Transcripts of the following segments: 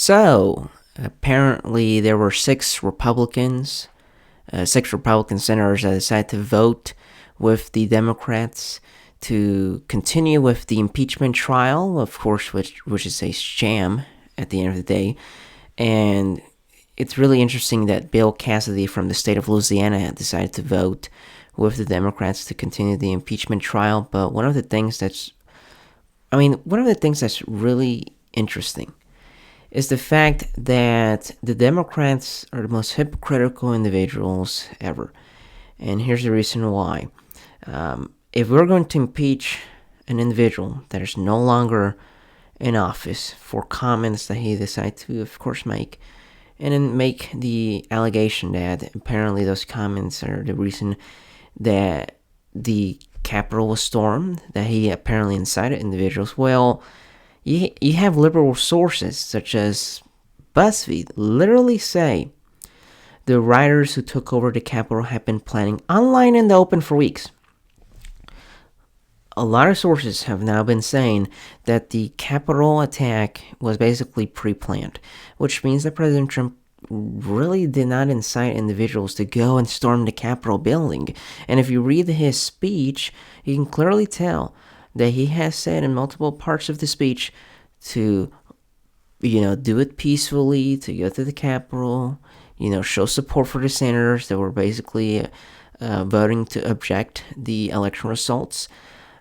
So, apparently, there were six Republican senators that decided to vote with the Democrats to continue with the impeachment trial, of course, which is a sham at the end of the day. And it's really interesting that Bill Cassidy from the state of Louisiana had decided to vote with the Democrats to continue the impeachment trial. But one of the things that's really interesting is the fact that the Democrats are the most hypocritical individuals ever. And here's the reason why. If we're going to impeach an individual that is no longer in office for comments that he decided to, of course, make, and then make the allegation that apparently those comments are the reason that the Capitol was stormed, that he apparently incited individuals, well, you have liberal sources such as BuzzFeed literally say the rioters who took over the Capitol have been planning online in the open for weeks. A lot of sources have now been saying that the Capitol attack was basically pre-planned, which means that President Trump really did not incite individuals to go and storm the Capitol building. And if you read his speech, you can clearly tell that he has said in multiple parts of the speech to, do it peacefully, to go to the Capitol, show support for the senators that were basically voting to object the election results.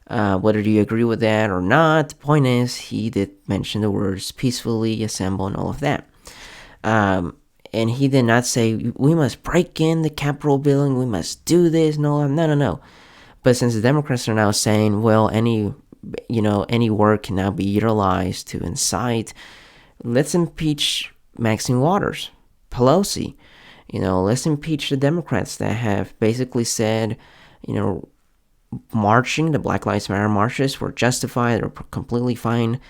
Whether you agree with that or not, the point is he did mention the words peacefully assemble and all of that. And he did not say, we must break in the Capitol building, we must do this, no. But since the Democrats are now saying, well, any work can now be utilized to incite, let's impeach Maxine Waters, Pelosi. Let's impeach the Democrats that have basically said, marching, the Black Lives Matter marches were justified or completely fine,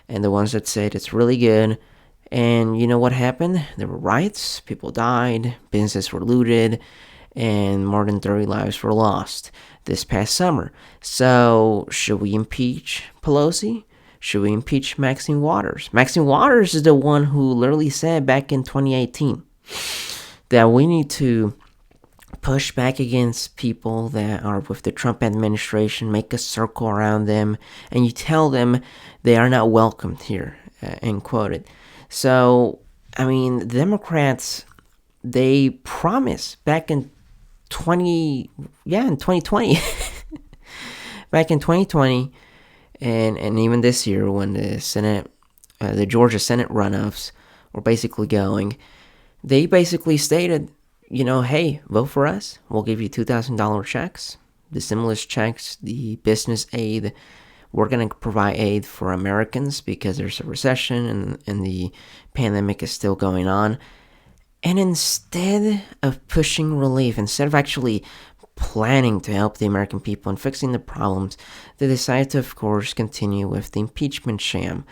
and the ones that said it's really good. And you know what happened? There were riots, people died, businesses were looted, and more than 30 lives were lost this past summer. So, should we impeach Pelosi? Should we impeach Maxine Waters? Maxine Waters is the one who literally said back in 2018 that we need to push back against people that are with the Trump administration, make a circle around them, and you tell them they are not welcomed here, end quoted. So, the Democrats, they promised back in 2020, back in 2020, and even this year when the Senate, the Georgia Senate runoffs were basically going, they basically stated, hey, vote for us. We'll give you $2,000 checks, the stimulus checks, the business aid. We're going to provide aid for Americans because there's a recession and the pandemic is still going on. And instead of pushing relief, instead of actually planning to help the American people and fixing the problems, they decided to, of course, continue with the impeachment sham.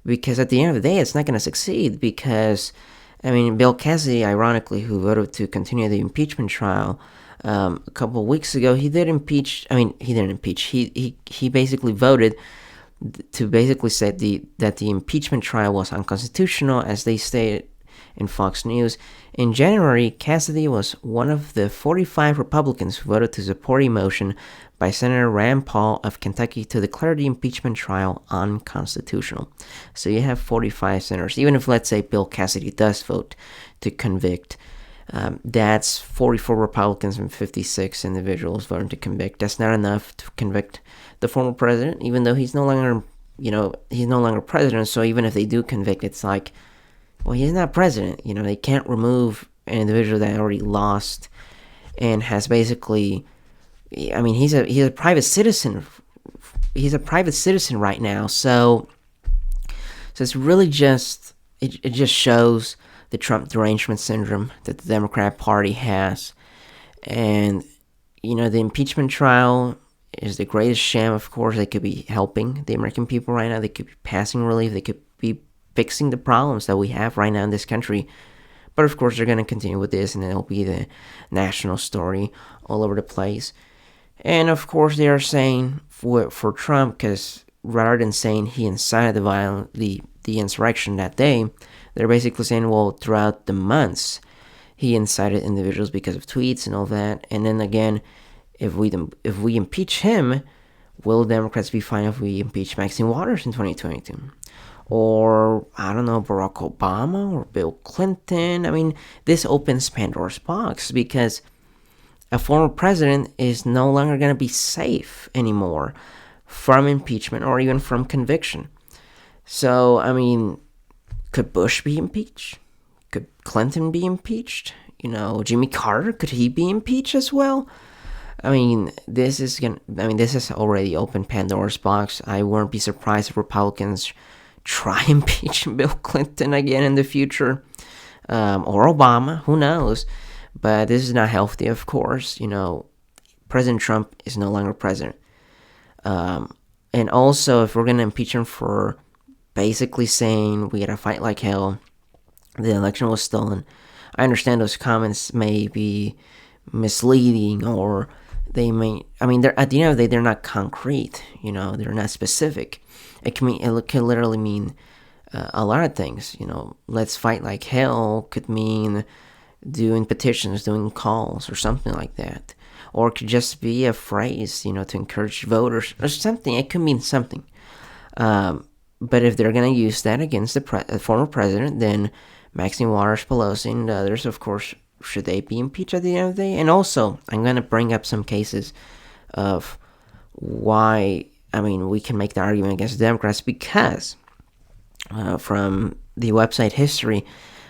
Because at the end of the day, it's not going to succeed because, Bill Cassidy, ironically, who voted to continue the impeachment trial a couple of weeks ago, he didn't impeach. He basically voted to basically say that the impeachment trial was unconstitutional, as they stated in Fox News. In January, Cassidy was one of the 45 Republicans who voted to support a motion by Senator Rand Paul of Kentucky to declare the impeachment trial unconstitutional. So you have 45 senators. Even if, let's say, Bill Cassidy does vote to convict, that's 44 Republicans and 56 individuals voting to convict. That's not enough to convict the former president, even though he's no longer president. So even if they do convict, it's like, well, he's not president. They can't remove an individual that already lost and has basically, he's a private citizen. He's a private citizen right now. So it's really just, it just shows the Trump derangement syndrome that the Democrat Party has. And, the impeachment trial is the greatest sham, of course. They could be helping the American people right now. They could be passing relief. They could be fixing the problems that we have right now in this country. But of course, they're going to continue with this, and it'll be the national story all over the place. And of course, they are saying for Trump, because rather than saying he incited the the insurrection that day, they're basically saying, well, throughout the months, he incited individuals because of tweets and all that. And then again, if we impeach him, will Democrats be fine if we impeach Maxine Waters in 2022? Or, I don't know, Barack Obama or Bill Clinton? I mean, this opens Pandora's box because a former president is no longer going to be safe anymore from impeachment or even from conviction. So, I mean, could Bush be impeached? Could Clinton be impeached? Jimmy Carter, could he be impeached as well? I mean, this has already opened Pandora's box. I wouldn't be surprised if Republicans try impeaching Bill Clinton again in the future, or Obama. Who knows? But this is not healthy, of course. President Trump is no longer president. And also, if we're gonna impeach him for basically saying we gotta fight like hell, the election was stolen, I understand those comments may be misleading, or they may, they're, at the end of the day, they're not concrete, they're not specific. It can literally mean a lot of things. Let's fight like hell could mean doing petitions, doing calls, or something like that. Or it could just be a phrase, to encourage voters, or something. It could mean something. But if they're going to use that against the former president, then Maxine Waters, Pelosi, and others, of course, should they be impeached at the end of the day? And also, I'm going to bring up some cases of why, we can make the argument against the Democrats because from the website History,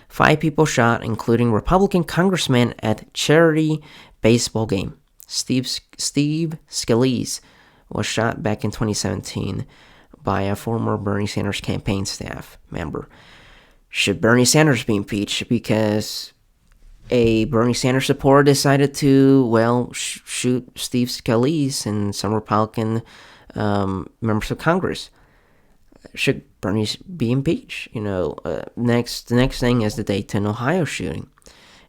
5 people shot, including Republican congressman at charity baseball game. Steve Scalise was shot back in 2017 by a former Bernie Sanders campaign staff member. Should Bernie Sanders be impeached because a Bernie Sanders supporter decided to, shoot Steve Scalise and some Republican members of Congress? Should Bernie be impeached? The next thing is the Dayton, Ohio shooting.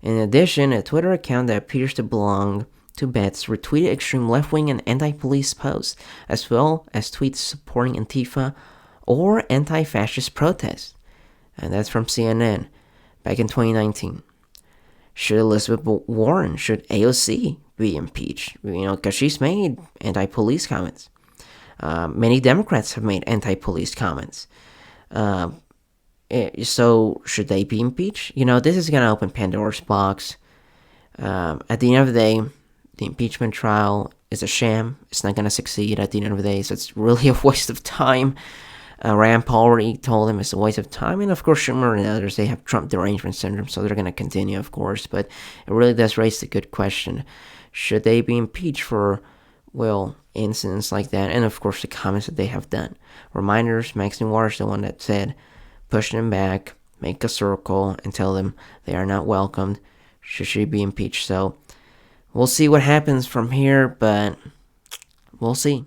In addition, a Twitter account that appears to belong to Betts retweeted extreme left-wing and anti-police posts, as well as tweets supporting Antifa or anti-fascist protests. And that's from CNN back in 2019. Should Elizabeth Warren, should AOC be impeached? Because she's made anti-police comments. Many Democrats have made anti-police comments. So should they be impeached? This is going to open Pandora's box. At the end of the day, the impeachment trial is a sham. It's not going to succeed at the end of the day, so it's really a waste of time. Rand Paul already told him it's a waste of time, and of course Schumer and others, they have Trump derangement syndrome, so they're going to continue, of course, but it really does raise the good question. Should they be impeached for, incidents like that, and of course the comments that they have done? Reminders, Maxine Waters, the one that said, push them back, make a circle, and tell them they are not welcomed. Should she be impeached? So we'll see what happens from here, but we'll see.